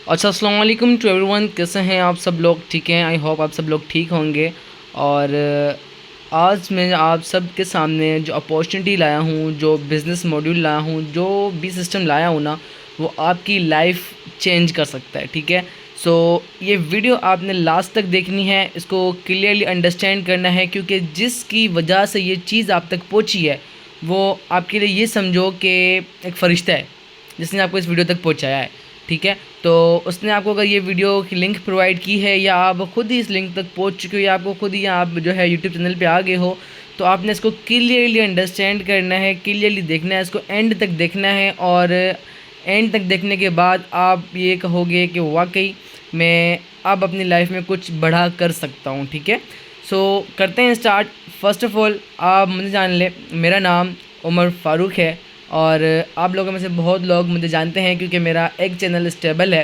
अच्छा, अस्सलाम वालेकुम टू एवरीवन। कैसे हैं आप सब लोग? ठीक हैं, आई होप आप सब लोग ठीक होंगे। और आज मैं आप सब के सामने जो अपॉर्चुनिटी लाया हूँ, जो बिज़नेस मॉड्यूल लाया हूँ, जो भी सिस्टम लाया हूँ ना, वो आपकी लाइफ चेंज कर सकता है। ठीक है, सो ये वीडियो आपने लास्ट तक देखनी है, इसको क्लियरली अंडरस्टैंड करना है, क्योंकि जिसकी वजह से ये चीज़ आप तक पहुँची है वो आपके लिए ये समझो कि एक फ़रिश्ता है जिसने आपको इस वीडियो तक पहुँचाया है। ठीक है, तो उसने आपको अगर ये वीडियो की लिंक प्रोवाइड की है या आप ख़ुद ही इस लिंक तक पहुंच चुके हो या आपको खुद ही आप जो है यूट्यूब चैनल पे आ गए हो, तो आपने इसको क्लियरली अंडरस्टैंड करना है, क्लियरली देखना है, इसको एंड तक देखना है। और एंड तक देखने के बाद आप ये कहोगे कि वाकई मैं अब अपनी लाइफ में कुछ बड़ा कर सकता हूँ। ठीक है, सो करते हैं स्टार्ट। फ़र्स्ट ऑफ़ ऑल आप मुझे जान ले, मेरा नाम उमर फ़ारूक है और आप लोगों में से बहुत लोग मुझे जानते हैं क्योंकि मेरा एक चैनल स्टेबल है,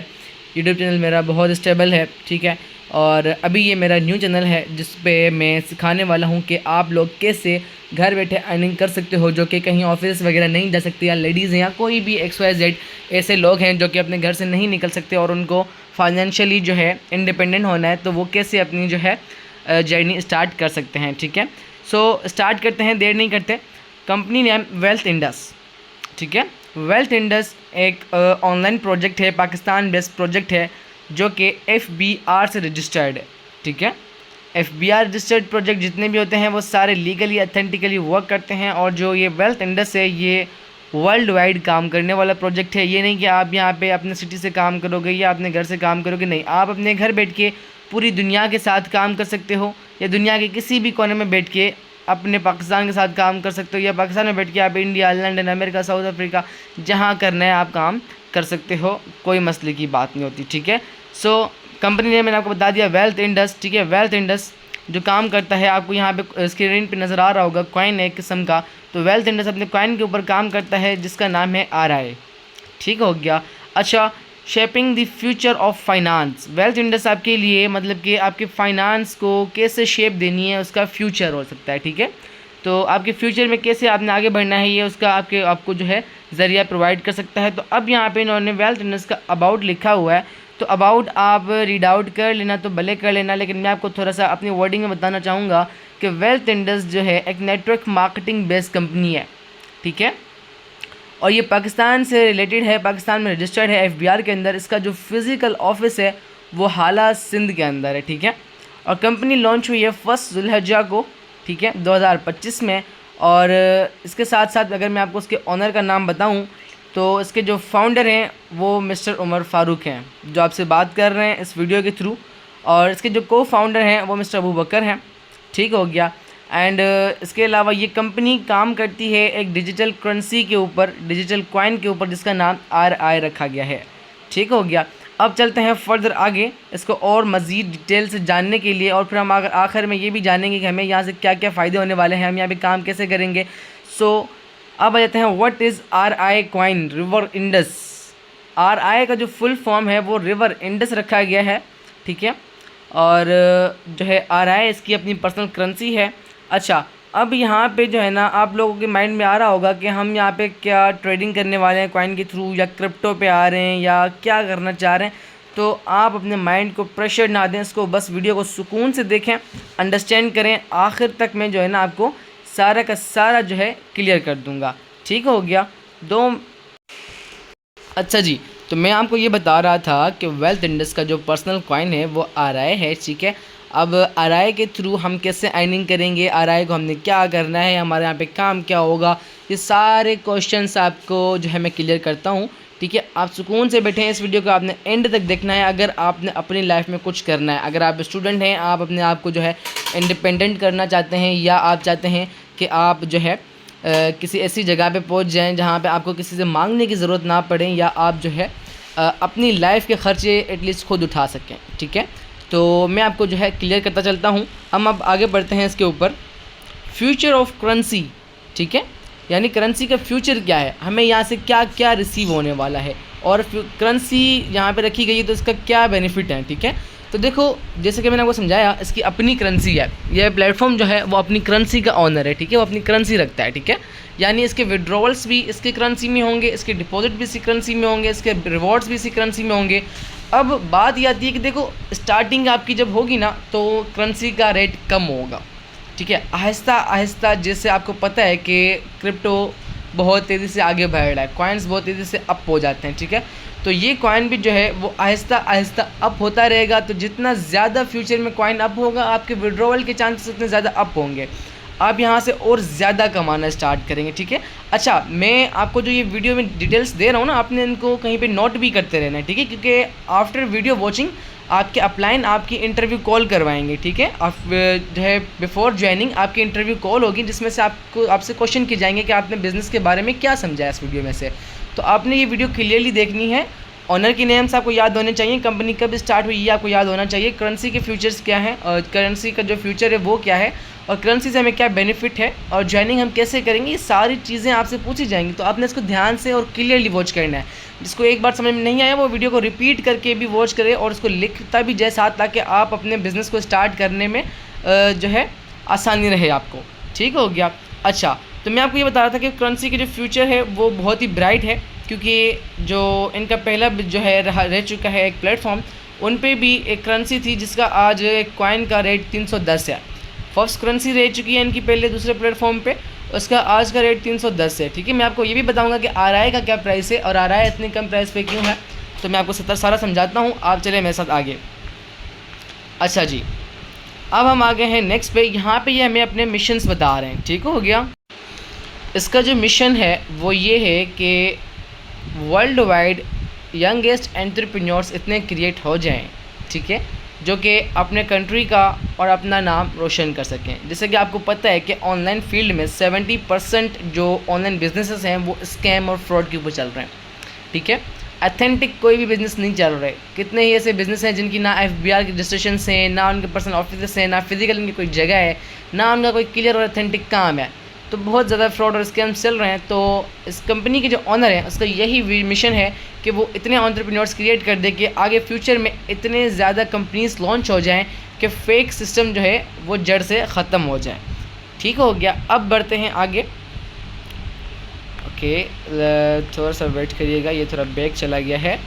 यूट्यूब चैनल मेरा बहुत स्टेबल है। ठीक है, और अभी ये मेरा न्यू चैनल है जिस पे मैं सिखाने वाला हूँ कि आप लोग कैसे घर बैठे अर्निंग कर सकते हो, जो कि कहीं ऑफिस वगैरह नहीं जा सकते, या लेडीज़ हैं या कोई भी XYZ ऐसे लोग हैं जो कि अपने घर से नहीं निकल सकते और उनको फाइनेंशियली जो है इंडिपेंडेंट होना है, तो वो कैसे अपनी जो है जर्नी स्टार्ट कर सकते हैं। ठीक है, सो स्टार्ट करते हैं, देर नहीं करते। Company name wealth Indus. ठीक है, वेल्थ इंडस एक ऑनलाइन प्रोजेक्ट है, पाकिस्तान बेस्ड प्रोजेक्ट है जो कि FBR से रजिस्टर्ड है। ठीक है, FBR रजिस्टर्ड प्रोजेक्ट जितने भी होते हैं वो सारे लीगली अथेंटिकली वर्क करते हैं। और जो ये वेल्थ इंडस है ये वर्ल्ड वाइड काम करने वाला प्रोजेक्ट है। ये नहीं कि आप यहाँ पे अपने सिटी से काम करोगे या अपने घर से काम करोगे, नहीं, आप अपने घर बैठ के पूरी दुनिया के साथ काम कर सकते हो, या दुनिया के किसी भी कोने में बैठ के अपने पाकिस्तान के साथ काम कर सकते हो, या पाकिस्तान में बैठ के आप India, London, America, south Africa, जहाँ करना है आप काम कर सकते हो, कोई मसले की बात नहीं होती। ठीक है, सो कंपनी ने मैंने आपको बता दिया वेल्थ इंडस। ठीक है, वेल्थ इंडस जो काम करता है, आपको यहाँ पे स्क्रीन पे नज़र आ रहा होगा, कॉइन है एक किस्म का। तो वेल्थ इंडस अपने कॉइन के ऊपर काम करता है जिसका नाम है RI। ठीक हो गया। अच्छा, shaping the future of finance. Wealth Indus आपके लिए मतलब कि आपके फाइनेंस को कैसे शेप देनी है, उसका फ्यूचर हो सकता है। ठीक है, तो आपके फ्यूचर में कैसे आपने आगे बढ़ना है, ये उसका आपको जो है ज़रिया प्रोवाइड कर सकता है। तो अब यहाँ पे इन्होंने वेल्थ इंडस का अबाउट लिखा हुआ है, तो अबाउट आप रीड आउट कर लेना तो भले कर लेना, लेकिन मैं आपको थोड़ा सा अपनी वर्डिंग में बताना चाहूँगा कि वेल्थ इंडस जो है एक नेटवर्क मार्केटिंग बेस्ड कंपनी है। ठीक है, और ये पाकिस्तान से रिलेटेड है, पाकिस्तान में रजिस्टर्ड है FBR के अंदर। इसका जो फिज़िकल ऑफिस है वो हाला सिंध के अंदर है। ठीक है, और कंपनी लॉन्च हुई है 1 जुल्हिज्जा को। ठीक है, 2025 में। और इसके साथ साथ अगर मैं आपको उसके ऑनर का नाम बताऊं तो इसके जो फाउंडर हैं वो मिस्टर उमर फ़ारूक हैं, जो आपसे बात कर रहे हैं इस वीडियो के थ्रू। और इसके जो को फाउंडर हैं वो मिस्टर अबू बकर हैं। ठीक हो गया। एंड इसके अलावा ये कंपनी काम करती है एक डिजिटल करेंसी के ऊपर, डिजिटल कॉइन के ऊपर, जिसका नाम RI रखा गया है। ठीक हो गया। अब चलते हैं फर्दर आगे इसको और मज़ीद डिटेल से जानने के लिए, और फिर हम आखिर में ये भी जानेंगे कि हमें यहाँ से क्या क्या फ़ायदे होने वाले हैं, हम यहाँ पे काम कैसे करेंगे। सो अब आ जाते हैं what is RI coin, river Indus. RI का जो फुल फॉर्म है वो रिवर इंडस रखा गया है। ठीक है, और जो है RI इसकी अपनी पर्सनल करेंसी है। अच्छा, अब यहाँ पे जो है ना आप लोगों के माइंड में आ रहा होगा कि हम यहाँ पे क्या ट्रेडिंग करने वाले हैं कॉइन के थ्रू, या क्रिप्टो पे आ रहे हैं, या क्या करना चाह रहे हैं। तो आप अपने माइंड को प्रेशर ना दें, इसको बस वीडियो को सुकून से देखें, अंडरस्टैंड करें। आखिर तक मैं जो है ना आपको सारा का सारा जो है क्लियर कर दूँगा। ठीक हो गया। अच्छा जी, तो मैं आपको ये बता रहा था कि वेल्थ इंडस का जो पर्सनल कॉइन है वो RI है। ठीक है, अब RI के थ्रू हम कैसे अर्निंग करेंगे, RI को हमने क्या करना है, हमारे यहाँ पे काम क्या होगा, ये सारे क्वेश्चंस आपको जो है मैं क्लियर करता हूँ। ठीक है, आप सुकून से बैठे हैं, इस वीडियो को आपने एंड तक देखना है अगर आपने अपनी लाइफ में कुछ करना है। अगर आप स्टूडेंट हैं, आप अपने आप को जो है इंडिपेंडेंट करना चाहते हैं, या आप चाहते हैं कि आप जो है किसी ऐसी जगह पे पहुंच जाएं जहां पे आपको किसी से मांगने की ज़रूरत ना पड़े, या आप जो है अपनी लाइफ के ख़र्चे एटलीस्ट खुद उठा सकें। ठीक है, तो मैं आपको जो है क्लियर करता चलता हूं। हम अब आगे बढ़ते हैं इसके ऊपर। Future of currency. ठीक है, यानी करेंसी का फ्यूचर क्या है, हमें यहाँ से क्या क्या रिसीव होने वाला है, और करेंसी यहाँ पे रखी गई है तो इसका क्या बेनिफिट है। ठीक है, तो देखो जैसे कि मैंने आपको समझाया, इसकी अपनी करेंसी है, यह प्लेटफॉर्म जो है वो अपनी करेंसी का ऑनर है। ठीक है, वो अपनी करेंसी रखता है। ठीक है, यानी इसके विड्रॉवल्स भी इसकी करेंसी में होंगे, इसके डिपॉजिट भी इसी करेंसी में होंगे, इसके रिवॉर्ड्स भी इसी करेंसी में होंगे। अब बात ये आती है कि देखो स्टार्टिंग आपकी जब होगी ना तो करेंसी का रेट कम होगा, ठीक है। आहिस्ता आहिस्ता जैसे आपको पता है कि क्रिप्टो बहुत तेज़ी से आगे बढ़ रहा है, कॉइन्स बहुत तेज़ी से अप हो जाते हैं, ठीक है। तो ये कॉइन भी जो है वो आहिस्ता आहिस्ता अप होता रहेगा। तो जितना ज़्यादा फ्यूचर में कॉइन अप होगा आपके विड्रॉवल के चांसेस उतने ज़्यादा अप होंगे, आप यहाँ से और ज़्यादा कमाना स्टार्ट करेंगे, ठीक है। अच्छा, मैं आपको जो ये वीडियो में डिटेल्स दे रहा हूँ ना, आपने इनको कहीं पे नोट भी करते रहना है, ठीक है, क्योंकि आफ्टर वीडियो वॉचिंग आपके अपलाइन आपकी इंटरव्यू कॉल करवाएंगे, ठीक है। आप जो है बिफोर ज्वाइनिंग आपकी इंटरव्यू कॉल होगी जिसमें से आपसे क्वेश्चन किए जाएंगे कि आपने बिज़नेस के बारे में क्या समझा है इस वीडियो में से। तो आपने ये वीडियो क्लियरली देखनी है। ऑनर की नेम्स आपको याद होने चाहिए, कंपनी कब स्टार्ट हुई ये आपको याद होना चाहिए, करेंसी के फ्यूचर्स क्या हैं और करेंसी का जो फ्यूचर है वो क्या है, और करेंसी से हमें क्या बेनिफिट है, और ज्वाइनिंग हम कैसे करेंगे, ये सारी चीज़ें आपसे पूछी जाएंगी। तो आपने इसको ध्यान से और क्लियरली वॉच करना है। जिसको एक बार समझ में नहीं आया वो वीडियो को रिपीट करके भी वॉच करे और उसको लिखता भी जाए साथ, ताकि आप अपने बिज़नेस को स्टार्ट करने में जो है आसानी रहे आपको, ठीक हो गया। अच्छा, तो मैं आपको ये बता रहा था कि करेंसी के जो फ्यूचर है वो बहुत ही ब्राइट है, क्योंकि जो इनका पहला जो है रह चुका है एक प्लेटफॉर्म, उन पे भी एक करेंसी थी जिसका आज एक कॉइन का रेट 310 है। फर्स्ट करेंसी रह चुकी है इनकी पहले दूसरे प्लेटफॉर्म पे, उसका आज का रेट 310 है, ठीक है। मैं आपको ये भी बताऊंगा कि RI का क्या प्राइस है और RI इतनी कम प्राइस पे क्यों है, तो मैं आपको सारा समझाता हूँ। आप चले मेरे साथ आगे। अच्छा जी, अब हम आ गए हैं नेक्स्ट पे। यहाँ पे ये हमें अपने मिशंस बता रहे हैं, ठीक हो गया। इसका जो मिशन है वो ये है कि वर्ल्ड वाइड यंगेस्ट एंटरप्रेन्योर्स इतने क्रिएट हो जाएं, ठीक है, जो कि अपने कंट्री का और अपना नाम रोशन कर सकें। जैसे कि आपको पता है कि ऑनलाइन फील्ड में 70% जो ऑनलाइन बिजनेसेस हैं वो स्कैम और फ्रॉड के ऊपर चल रहे हैं, ठीक है। अथेंटिक कोई भी बिज़नेस नहीं चल रहे। कितने ही ऐसे बिज़नेस हैं जिनकी ना FBR के रजिस्ट्रेशन हैं, ना उनके पर्सनल ऑफिस हैं, ना फिजिकल उनकी कोई जगह है, ना उनका कोई क्लियर और अथेंटिक काम है। तो बहुत ज़्यादा फ्रॉड और स्कैम्स चल रहे हैं। तो इस कंपनी के जो ऑनर हैं उसका यही मिशन है कि वो इतने एंटरप्रेन्योर्स क्रिएट कर दे कि आगे फ्यूचर में इतने ज़्यादा कंपनीज लॉन्च हो जाएं कि फेक सिस्टम जो है वो जड़ से ख़त्म हो जाए, ठीक हो गया। अब बढ़ते हैं आगे। ओके, थोड़ा सा वेट करिएगा, ये थोड़ा बैक चला गया है।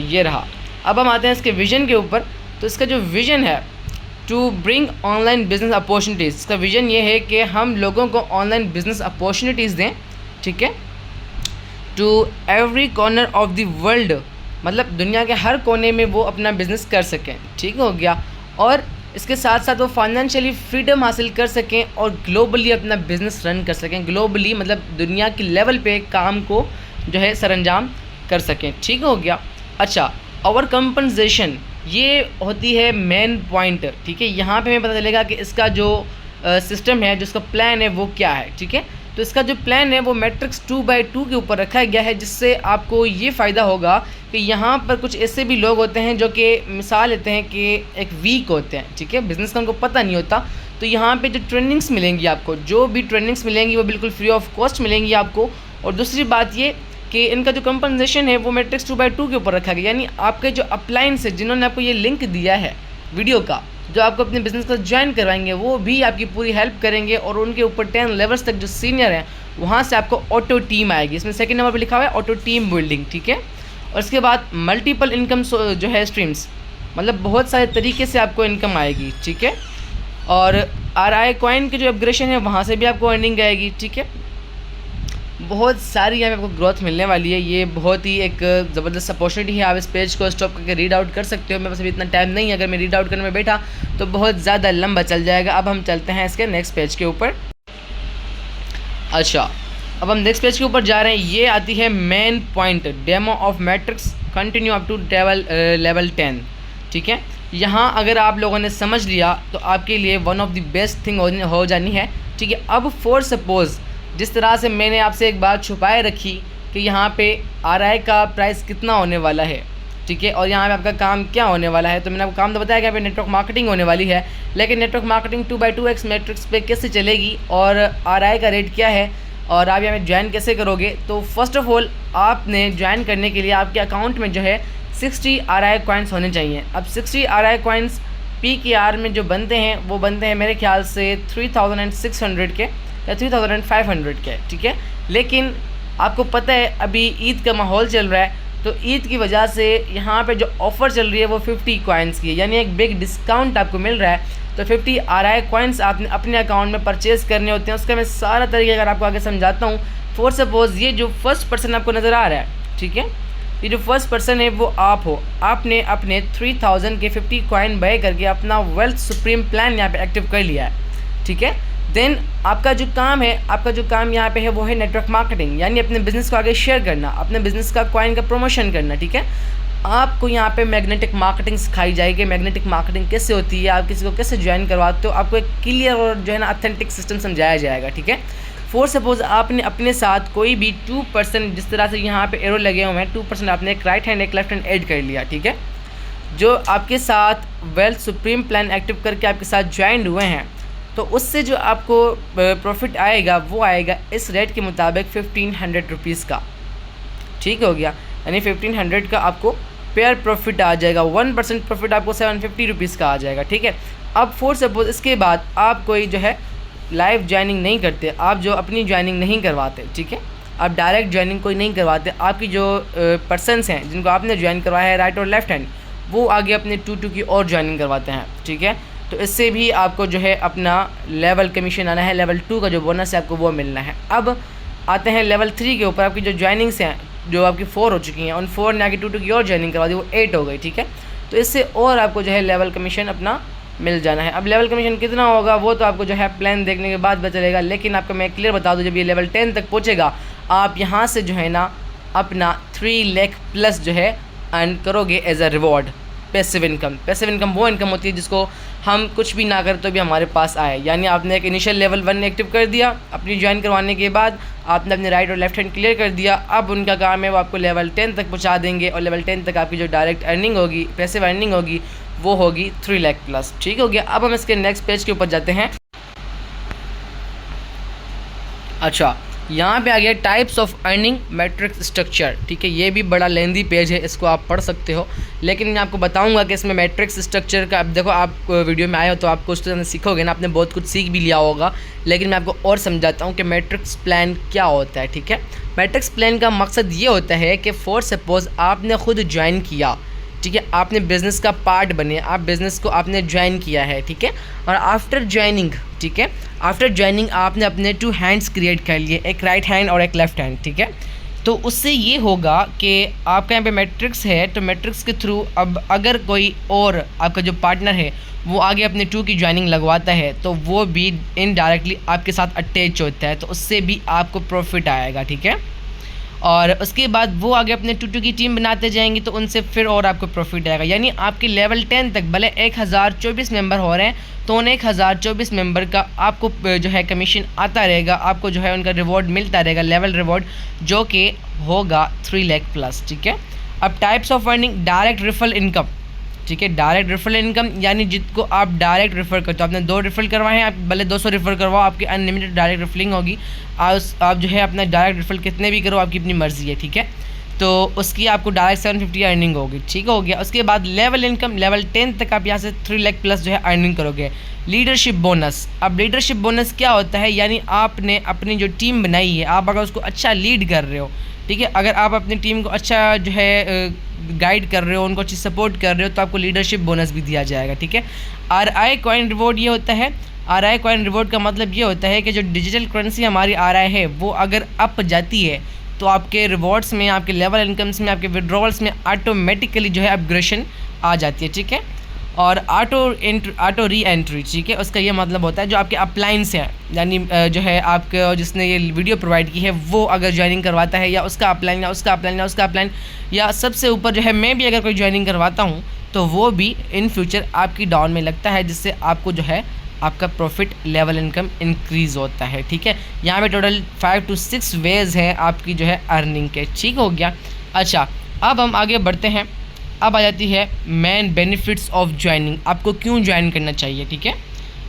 ये रहा। अब हम आते हैं इसके विज़न के ऊपर। तो इसका जो विज़न है to bring online business opportunities, इसका विज़न ये है कि हम लोगों को ऑनलाइन बिजनेस अपॉर्चुनिटीज़ दें, ठीक है, to every corner of the world, मतलब दुनिया के हर कोने में वो अपना बिज़नेस कर सकें, ठीक हो गया। और इसके साथ साथ वो फाइनेंशियली फ्रीडम हासिल कर सकें और ग्लोबली अपना बिज़नेस रन कर सकें। ग्लोबली मतलब दुनिया की लेवल पे काम को जो है सरअंजाम कर सकें, ठीक हो गया। अच्छा, और कंपनसेशन ये होती है मेन पॉइंट, ठीक है। यहाँ पे हमें पता चलेगा कि इसका जो सिस्टम है, जो इसका प्लान है वो क्या है, ठीक है। तो इसका जो प्लान है वो मैट्रिक्स 2x2 के ऊपर रखा गया है, जिससे आपको ये फ़ायदा होगा कि यहाँ पर कुछ ऐसे भी लोग होते हैं जो कि मिसाल लेते हैं कि एक वीक होते हैं, ठीक है, बिज़नेस का उनको पता नहीं होता। तो यहाँ पे जो ट्रेनिंग्स मिलेंगी आपको, जो भी ट्रेनिंग्स मिलेंगी वो बिल्कुल फ्री ऑफ कॉस्ट मिलेंगी आपको। और दूसरी बात ये कि इनका जो कंपनसेशन है वो मैट्रिक्स 2x2 के ऊपर रखा गया, यानी आपके जो अप्लायंस है जिन्होंने आपको ये लिंक दिया है वीडियो का, जो आपको अपने बिज़नेस को ज्वाइन करवाएंगे, वो भी आपकी पूरी हेल्प करेंगे। और उनके ऊपर 10 लेवल्स तक जो सीनियर हैं वहाँ से आपको ऑटो टीम आएगी। इसमें सेकंड नंबर पर लिखा हुआ है ऑटो टीम बिल्डिंग, ठीक है। और इसके बाद मल्टीपल इनकम जो है स्ट्रीम्स, मतलब बहुत सारे तरीके से आपको इनकम आएगी, ठीक है। और RI कॉइन के जो अपग्रेडेशन है वहाँ से भी आपको अर्निंग आएगी, ठीक है। बहुत सारी यहाँ पे आपको ग्रोथ मिलने वाली है। ये बहुत ही एक ज़बरदस्त अपॉर्चुनिटी है। आप इस पेज को स्टॉप करके रीड आउट कर सकते हो। मेरे पास अभी इतना टाइम नहीं है, अगर मैं रीड आउट करने में बैठा तो बहुत ज़्यादा लंबा चल जाएगा। अब हम चलते हैं इसके नेक्स्ट पेज के ऊपर। अच्छा, अब हम नेक्स्ट पेज के ऊपर जा रहे हैं। ये आती है main point, demo of matrix continue up to level 10, ठीक है। यहाँ अगर आप लोगों ने समझ लिया तो आपके लिए one of the best thing हो जानी है, ठीक है। अब फॉर सपोज़ जिस तरह से मैंने आपसे एक बात छुपाए रखी कि यहाँ पे RI का प्राइस कितना होने वाला है, ठीक है, और यहाँ पे आपका काम क्या होने वाला है, तो मैंने आपको काम तो बताया कि यहाँ पे नेटवर्क मार्केटिंग होने वाली है। लेकिन नेटवर्क मार्केटिंग 2x2 मैट्रिक्स पे कैसे चलेगी और RI का रेट क्या है और आप यहाँ पे ज्वाइन कैसे करोगे। तो फर्स्ट ऑफ ऑल आपने ज्वाइन करने के लिए आपके अकाउंट में जो है 60 RI कॉइन्स होने चाहिए। अब 60 RI कॉइन्स PKR में जो बनते हैं वो बनते हैं मेरे ख्याल से 3600 के या 3500 के, ठीक है। लेकिन आपको पता है अभी ईद का माहौल चल रहा है, तो ईद की वजह से यहाँ पे जो ऑफ़र चल रही है वो 50 कॉइन्स की है, यानी एक बिग डिस्काउंट आपको मिल रहा है। तो 50 RI कॉइन्स आपने अपने अकाउंट में परचेज़ करने होते हैं। उसका मैं सारा तरीका अगर आपको आगे समझाता हूँ। फॉर सपोज़ ये जो फर्स्ट पर्सन आपको नज़र आ रहा है, ठीक है, ये जो फर्स्ट पर्सन है वो आप हो। आपने अपने 3000 के 50 कॉइन बाय करके अपना वेल्थ सुप्रीम प्लान यहाँ पे एक्टिव कर लिया है, ठीक है। देन आपका जो काम यहाँ पे है वो है नेटवर्क मार्केटिंग, यानी अपने बिज़नेस को आगे शेयर करना, अपने बिज़नेस का कॉइन का प्रमोशन करना, ठीक है। आपको यहाँ पे मैग्नेटिक मार्केटिंग सिखाई जाएगी। मैग्नेटिक मार्केटिंग कैसे होती है, आप किसी को कैसे ज्वाइन करवाते हो, आपको एक क्लियर और जो है ना ऑथेंटिक सिस्टम समझाया जाएगा, ठीक है। फॉर सपोज़ आपने अपने साथ कोई भी 2%, जिस तरह से यहाँ पे एरो लगे हुए हैं, 2% आपने एक राइट हैंड एक लेफ्ट हैंड ऐड कर लिया, ठीक है। जो आपके साथ वेल्थ सुप्रीम प्लान एक्टिव करके आपके साथ ज्वाइन हुए हैं, तो उससे जो आपको प्रॉफिट आएगा वो आएगा इस रेट के मुताबिक 1500 रुपीज़ का, ठीक हो गया। यानी 1500 का आपको पेयर प्रॉफिट आ जाएगा। 1% प्रॉफिट आपको 750 रुपीज़ का आ जाएगा, ठीक है। अब फॉर सपोज़ इसके बाद आप कोई जो है लाइव ज्वाइनिंग नहीं करते, आप जो अपनी ज्वाइनिंग नहीं करवाते, ठीक है, आप डायरेक्ट ज्वाइनिंग कोई नहीं करवाते, आपकी जो पर्सनस हैं जिनको आपने ज्वाइन करवाया है राइट और लेफ्ट हैंड, वो आगे अपने 2 की और ज्वाइनिंग करवाते हैं, ठीक है। तो इससे भी आपको जो है अपना लेवल कमीशन आना है, लेवल 2 का जो बोनस है आपको वो मिलना है। अब आते हैं लेवल 3 के ऊपर। आपकी जो ज्वाइनिंग्स हैं जो आपकी 4 हो चुकी हैं, उन 4 ने आगे 2 की और ज्वाइनिंग करवा दी, वो 8 हो गई, ठीक है। तो इससे और आपको जो है लेवल कमीशन अपना मिल जाना है। अब लेवल कमीशन कितना होगा वो तो आपको जो है प्लान देखने के बाद पता चलेगा, लेकिन आपको मैं क्लियर बता दूं, जब ये लेवल 10 तक पहुंचेगा आप यहां से जो है ना अपना 3 लाख प्लस जो है अर्न करोगे as a reward. Passive income वो इनकम होती है जिसको हम कुछ भी ना करें तो भी हमारे पास आए। यानी आपने एक इनिशियल लेवल 1 एक्टिव कर दिया, अपनी ज्वाइन करवाने के बाद आपने अपने राइट और लेफ्ट हैंड क्लियर कर दिया। अब उनका काम है वो आपको लेवल 10 तक पहुंचा देंगे, और लेवल 10 तक आपकी जो डायरेक्ट अर्निंग होगी, पैसिव अर्निंग होगी, वो होगी 3 लाख प्लस, ठीक हो गया। अब हम इसके नेक्स्ट पेज के ऊपर जाते हैं। अच्छा, यहाँ पे आ गया types of earning matrix structure, ठीक है। ये भी बड़ा लेंदी पेज है, इसको आप पढ़ सकते हो, लेकिन मैं आपको बताऊंगा कि इसमें मैट्रिक्स स्ट्रक्चर का, अब देखो आप वीडियो में आए हो तो आप कुछ तो सीखोगे ना, आपने बहुत कुछ सीख भी लिया होगा, लेकिन मैं आपको और समझाता हूँ कि मैट्रिक्स प्लान क्या होता है, ठीक है। मैट्रिक्स प्लान का मकसद ये होता है कि फॉर सपोज़ आपने खुद ज्वाइन किया, ठीक है, आपने बिज़नेस का पार्ट बने, आप बिज़नेस को आपने ज्वाइन किया है, ठीक है, और आफ्टर ज्वाइनिंग, ठीक है, आफ्टर ज्वाइनिंग आपने अपने 2 हैंड्स क्रिएट कर लिए, एक राइट हैंड और एक लेफ्ट हैंड, ठीक है। तो उससे ये होगा कि आपका यहाँ पे मैट्रिक्स है, तो मैट्रिक्स के थ्रू अब अगर कोई और आपका जो पार्टनर है वो आगे अपने 2 की ज्वाइनिंग लगवाता है तो वो भी इनडायरेक्टली आपके साथ अटैच होता है, तो उससे भी आपको प्रॉफिट आएगा, ठीक है। और उसके बाद वो आगे अपने 2 की टीम बनाते जाएंगे तो उनसे फिर और आपको प्रॉफिट आएगा। यानी आपके लेवल 10 तक भले 1024 मेंबर हो रहे हैं तो उन 1024 मेंबर का आपको जो है कमीशन आता रहेगा, आपको जो है उनका रिवॉर्ड मिलता रहेगा, लेवल रिवॉर्ड, जो कि होगा 3 लाख प्लस, ठीक है। अब types of earning, direct referral income, ठीक है, डायरेक्ट रेफरल इनकम यानी जिसको आप डायरेक्ट रेफर करते हो, आपने 2 रेफरल करवाए हैं, आप भले 200 रेफर करवाओ, आपकी अनलिमिटेड डायरेक्ट रेफरिंग होगी। आप जो है अपना डायरेक्ट रेफरल कितने भी करो, आपकी अपनी मर्ज़ी है, ठीक है। तो उसकी आपको डायरेक्ट 750 अर्निंग होगी, ठीक हो गया। उसके बाद लेवल इनकम, लेवल 10 तक आप यहाँ से 3 लाख प्लस जो है अर्निंग करोगे। लीडरशिप बोनस, अब लीडरशिप बोनस क्या होता है, यानी आपने अपनी जो टीम बनाई है, आप अगर उसको अच्छा लीड कर रहे हो, ठीक है, अगर आप अपनी टीम को अच्छा जो है गाइड कर रहे हो, उनको अच्छी सपोर्ट कर रहे हो, तो आपको लीडरशिप बोनस भी दिया जाएगा, ठीक है। RI कॉइन रिवॉर्ड ये होता है, RI कॉइन रिवॉर्ड का मतलब ये होता है कि जो डिजिटल करेंसी हमारी RI है वो अगर अप जाती है तो आपके रिवॉर्ड्स में, आपके लेवल इनकम्स में, आपके विड्रॉवल्स में ऑटोमेटिकली जो है अपग्रेशन आ जाती है, ठीक है। और ऑटो री एंट्री, ठीक है, उसका ये मतलब होता है जो आपके अप्लाइंस हैं, यानी जो है आपके जिसने ये वीडियो प्रोवाइड की है वो अगर ज्वाइनिंग करवाता है, या उसका अपलाइन या उसका अपलाइन या उसका अपलाइन, या सबसे ऊपर जो है मैं भी अगर कोई ज्वाइनिंग करवाता हूँ तो वो भी इन फ्यूचर आपकी डाउन में लगता है, जिससे आपको जो है आपका प्रॉफिट लेवल इनकम इंक्रीज़ होता है, ठीक है। यहाँ पे टोटल 5 to 6 वेज़ हैं आपकी जो है अर्निंग के, ठीक हो गया। अच्छा, अब हम आगे बढ़ते हैं। अब आ जाती है मेन बेनिफिट्स ऑफ ज्वाइनिंग, आपको क्यों ज्वाइन करना चाहिए, ठीक है।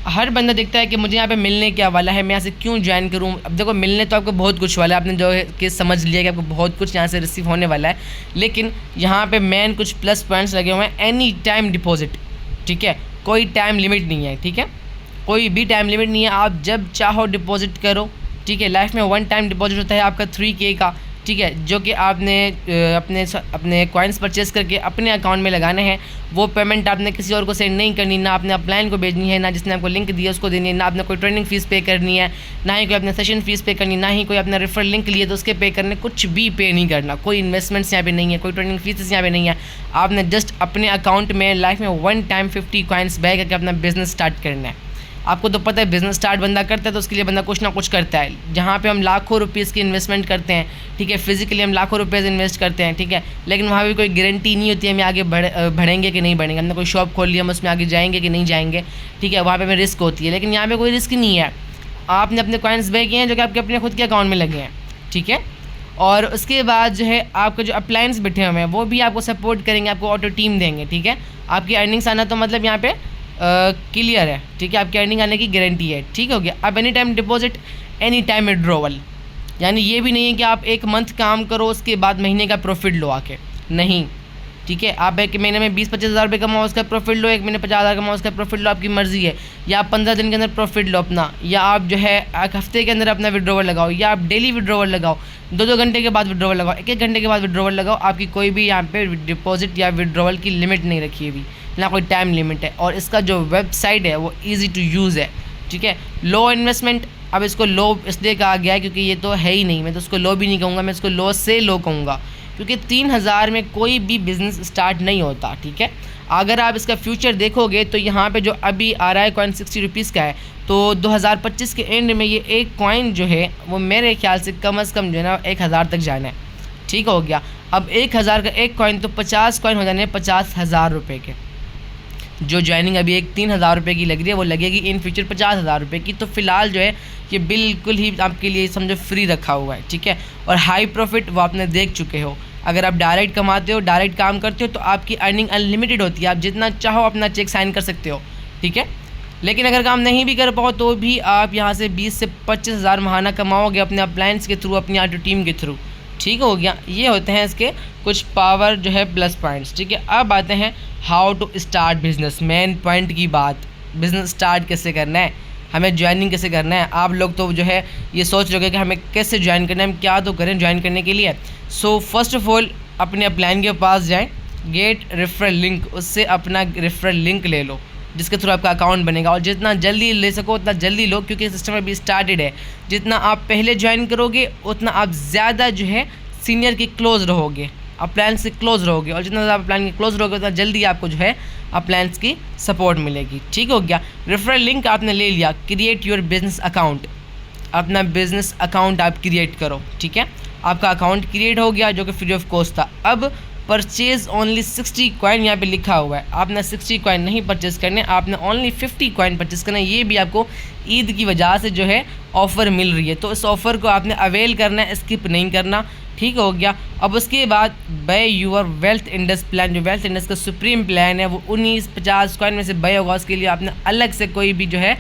हर बंदा देखता है कि मुझे यहाँ पे मिलने क्या वाला है, मैं यहाँ से क्यों ज्वाइन करूँ। अब देखो मिलने तो आपको बहुत कुछ वाला है, आपने जो है कि समझ लिया कि आपको बहुत कुछ यहाँ से रिसीव होने वाला है, लेकिन यहाँ पे मेन कुछ प्लस पॉइंट्स लगे हुए हैं। एनी टाइम डिपॉजिट, ठीक है, कोई टाइम लिमिट नहीं है, ठीक है, कोई भी टाइम लिमिट नहीं है, आप जब चाहो डिपॉजिट करो, ठीक है। लाइफ में 1 टाइम डिपॉजिट होता है आपका 3K का, ठीक है, जो कि आपने अपने कॉइन्स परचेस करके अपने अकाउंट में लगाने हैं। वो पेमेंट आपने किसी और को सेंड नहीं करनी, ना आपने अपलाइन को भेजनी है, ना जिसने आपको लिंक दिया उसको देनी है, ना आपने कोई ट्रेनिंग फ़ीस पे करनी है, ना ही कोई अपने सेशन फ़ीस पे करनी, ना ही कोई अपना रेफर लिंक लिए तो उसके पे करने, कुछ भी पे नहीं करना। कोई इन्वेस्टमेंट्स यहाँ पे नहीं है, कोई ट्रेनिंग फीस यहाँ पे नहीं है। आपने जस्ट अपने अकाउंट में लाइफ में 1 टाइम 50 कॉइन्स बैग करके अपना बिजनेस स्टार्ट करना है। आपको तो पता है बिज़नेस स्टार्ट बंदा करता है तो उसके लिए बंदा कुछ ना कुछ करता है। जहाँ पे हम लाखों रुपीज़ की इन्वेस्टमेंट करते हैं, ठीक है, फिजिकली हम लाखों रुपये इन्वेस्ट करते हैं, ठीक है, लेकिन वहाँ भी कोई गारंटी नहीं होती है हमें आगे बढ़ेंगे कि नहीं बढ़ेंगे। हमने कोई शॉप खोल लिया, हम उसमें आगे जाएंगे कि नहीं जाएंगे, ठीक है, वहाँ पर हमें रिस्क होती है। लेकिन यहाँ पर कोई रिस्क नहीं है। आपने अपने कॉइन्स बैग किए हैं जो कि आपके अपने खुद के अकाउंट में लगे हैं, ठीक है। और उसके बाद जो है आपके जो अप्लायंस बैठे हुए हैं वो भी आपको सपोर्ट करेंगे, आपको ऑटो टीम देंगे, ठीक है। आपकी अर्निंग्स आना तो मतलब यहाँ पे क्लियर है, ठीक है, आपकी अर्निंग आने की गारंटी है, ठीक हो गया। अब any time deposit, any time withdrawal, यानी ये भी नहीं है कि आप 1 मंथ काम करो उसके बाद महीने का प्रॉफिट लो आके, नहीं, ठीक है। आप एक महीने में 20-25 हज़ार रुपये कमाओ उसका प्रॉफिट लो, एक महीने 50 हज़ार कमाओ उसका प्रॉफिट लो, आपकी मर्ज़ी है। या आप 15 दिन के अंदर प्रॉफिट लो अपना, या आप जो है 1 हफ्ते के अंदर अपना विड्रॉवल लगाओ, या आप डेली विड्रॉवल लगाओ, 2-2 घंटे के बाद विड्रॉवल लगाओ, 1-1 घंटे के बाद विड्रॉवल लगाओ। आपकी कोई भी यहाँ पे डिपॉजिट या विड्रॉवल की लिमिट नहीं रखी हुई, ना कोई टाइम लिमिट है। और इसका जो वेबसाइट है वो ईजी टू यूज़ है, ठीक है। लो इन्वेस्टमेंट, अब इसको लो इसलिए कहा गया है क्योंकि ये तो है ही नहीं, मैं तो उसको लो भी नहीं कहूँगा, मैं इसको लो से लो कहूँगा, क्योंकि 3000 में कोई भी बिज़नेस स्टार्ट नहीं होता, ठीक है। अगर आप इसका फ्यूचर देखोगे तो यहाँ पे जो अभी आ रहा है कॉइन 60 रुपीज़ का है, तो 2025 के एंड में ये एक कॉइन जो है वो मेरे ख्याल से कम से कम जो है ना 1000 तक जाना है, ठीक हो गया। अब 1000 का एक कॉइन तो 50 कॉइन हो जाने 50,000 रुपये के। जो ज्वाइनिंग अभी एक 3000 रुपये की लग रही है वो लगेगी इन फ्यूचर 50,000 रुपये की। तो फ़िलहाल जो है ये बिल्कुल ही आपके लिए समझो फ्री रखा हुआ है, ठीक है। और हाई प्रॉफिट वो आपने देख चुके हो। अगर आप डायरेक्ट कमाते हो, डायरेक्ट काम करते हो तो आपकी अर्निंग अनलिमिटेड होती है, आप जितना चाहो अपना चेक साइन कर सकते हो, ठीक है। लेकिन अगर काम नहीं भी कर पाओ तो भी आप यहाँ से 20 से 25 हज़ार महाना कमाओगे अपने अप्लायंस के थ्रू, अपनी ऑटो टीम के थ्रू, ठीक हो गया। ये होते हैं इसके कुछ पावर जो है प्लस पॉइंट्स, ठीक है। अब आते हैं how to start business, main point की बात, बिज़नेस स्टार्ट कैसे करना है, हमें ज्वाइनिंग कैसे करना है। आप लोग तो जो है ये सोच रहे हो कि हमें कैसे ज्वाइन करना है, हम क्या तो करें ज्वाइन करने के लिए। सो फर्स्ट ऑफ ऑल अपने अपलाइन के पास जाएं, गेट रेफरल लिंक, उससे अपना रेफरल लिंक ले लो जिसके थ्रू आपका अकाउंट बनेगा। और जितना जल्दी ले सको उतना जल्दी लो, क्योंकि सिस्टम अभी स्टार्टेड है। जितना आप पहले ज्वाइन करोगे उतना आप ज़्यादा जो है सीनियर के क्लोज रहोगे, अप्लायंस से क्लोज रहोगे, और जितना ज़्यादा अप्लायंस के क्लोज रहोगे उतना जल्दी आपको जो है अप्लायंस की सपोर्ट मिलेगी, ठीक हो गया। रेफरल लिंक आपने ले लिया, क्रिएट योर बिजनेस अकाउंट, अपना बिजनेस अकाउंट आप क्रिएट करो, ठीक है। आपका अकाउंट क्रिएट हो गया जो कि फ्री ऑफ कॉस्ट था। अब परचेज़ ओनली 60 कॉइन यहाँ पे लिखा हुआ है, आपने 60 कॉइन नहीं परचेज़ करने, आपने ओनली 50 कॉइन परचेज़ करना है। ये भी आपको ईद की वजह से जो है ऑफ़र मिल रही है, तो इस ऑफ़र को आपने अवेल करना है, स्किप नहीं करना, ठीक हो गया। अब उसके बाद buy your wealth index plan, जो वेल्थ इंडेक्स का सुप्रीम प्लान है वो 1950 कॉइन में से बाय होगा। उसके लिए आपने अलग से कोई भी जो है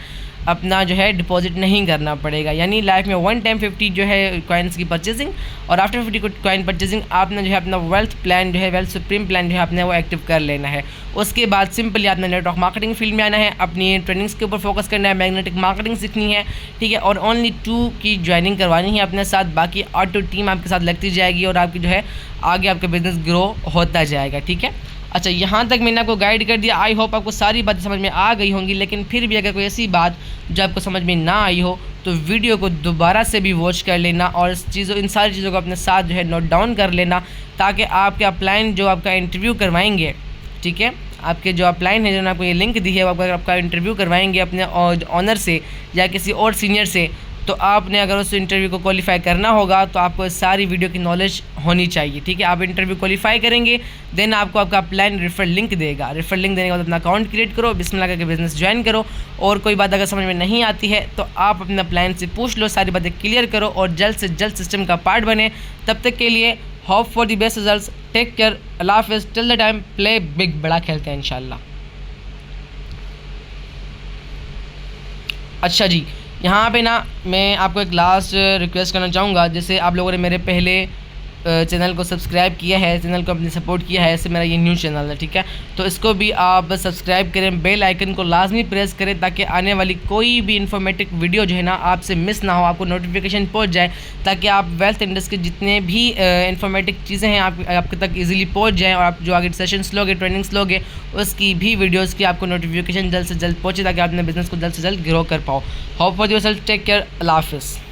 अपना जो है डिपॉजिट नहीं करना पड़ेगा, यानी लाइफ में 1 टाइम 50 जो है कॉइन्स की परचेजिंग, और आफ्टर 50 कॉइन परचेजिंग आपने जो है अपना वेल्थ प्लान जो है, वेल्थ सुप्रीम प्लान जो है आपने वो एक्टिव कर लेना है। उसके बाद सिंपली आपने नेटवर्क मार्केटिंग फील्ड में आना है, अपनी ट्रेनिंग्स के ऊपर फोकस करना है, मैग्नेटिक मार्केटिंग सीखनी है, ठीक है। और ओनली 2 की ज्वाइनिंग करवानी है अपने साथ, बाकी ऑटो टीम आपके साथ लगती जाएगी और आपकी जो है आगे आपका बिजनेस ग्रो होता जाएगा, ठीक है। अच्छा, यहाँ तक मैंने आपको गाइड कर दिया। आई होप आपको सारी बातें समझ में आ गई होंगी, लेकिन फिर भी अगर कोई ऐसी बात जो आपको समझ में ना आई हो तो वीडियो को दोबारा से भी वॉच कर लेना और इन सारी चीज़ों को अपने साथ जो है नोट डाउन कर लेना, ताकि आपके अपलाइन जो आपका इंटरव्यू करवाएंगे, ठीक है, आपके जो अपलाइन है जिन्होंने आपको ये लिंक दी है वो आपका इंटरव्यू करवाएंगे अपने ऑनर से या किसी और सीनियर से, तो आपने अगर उस इंटरव्यू को क्वालिफाई करना होगा तो आपको सारी वीडियो की नॉलेज होनी चाहिए, ठीक है। आप इंटरव्यू क्वालिफाई करेंगे, देन आपको आपका प्लान रेफरल लिंक देगा। रेफरल लिंक देने के बाद अपना अकाउंट क्रिएट करो, बिस्मिल्लाह करके बिजनेस ज्वाइन करो। और कोई बात अगर समझ में नहीं आती है तो आप अपना प्लान से पूछ लो, सारी बातें क्लियर करो और जल्द से जल्द सिस्टम का पार्ट बने। तब तक के लिए hope for the best results, take care, अल्लाह हाफिज़, till the time play big, बड़ा खेलते हैं इंशाल्लाह। अच्छा जी, यहाँ पे ना मैं आपको एक लास्ट रिक्वेस्ट करना चाहूँगा, जैसे आप लोगों ने मेरे पहले चैनल को सब्सक्राइब किया है, चैनल को अपने सपोर्ट किया है, ऐसे मेरा ये न्यू चैनल है, ठीक है। तो इसको भी आप सब्सक्राइब करें, बेल आइकन को लाजमी प्रेस करें ताकि आने वाली कोई भी इन्फॉर्मेटिव वीडियो जो है ना आपसे मिस ना हो, आपको नोटिफिकेशन पहुंच जाए, ताकि आप वेल्थ इंडस्ट्री के जितने भी इन्फॉर्मेटिव चीज़ें हैं आपके तक इजीली पहुंच जाएँ, और आप जो आगे सेशंस लोगे, ट्रेनिंग्स लोगे, उसकी भी वीडियोज़ की आपको नोटिफिकेशन जल्द से जल्द पहुँचे ताकि आप अपने बिजनेस को जल्द से जल्द ग्रो कर पाओ। Hope for yourself, take care, अल्लाह हाफिज़।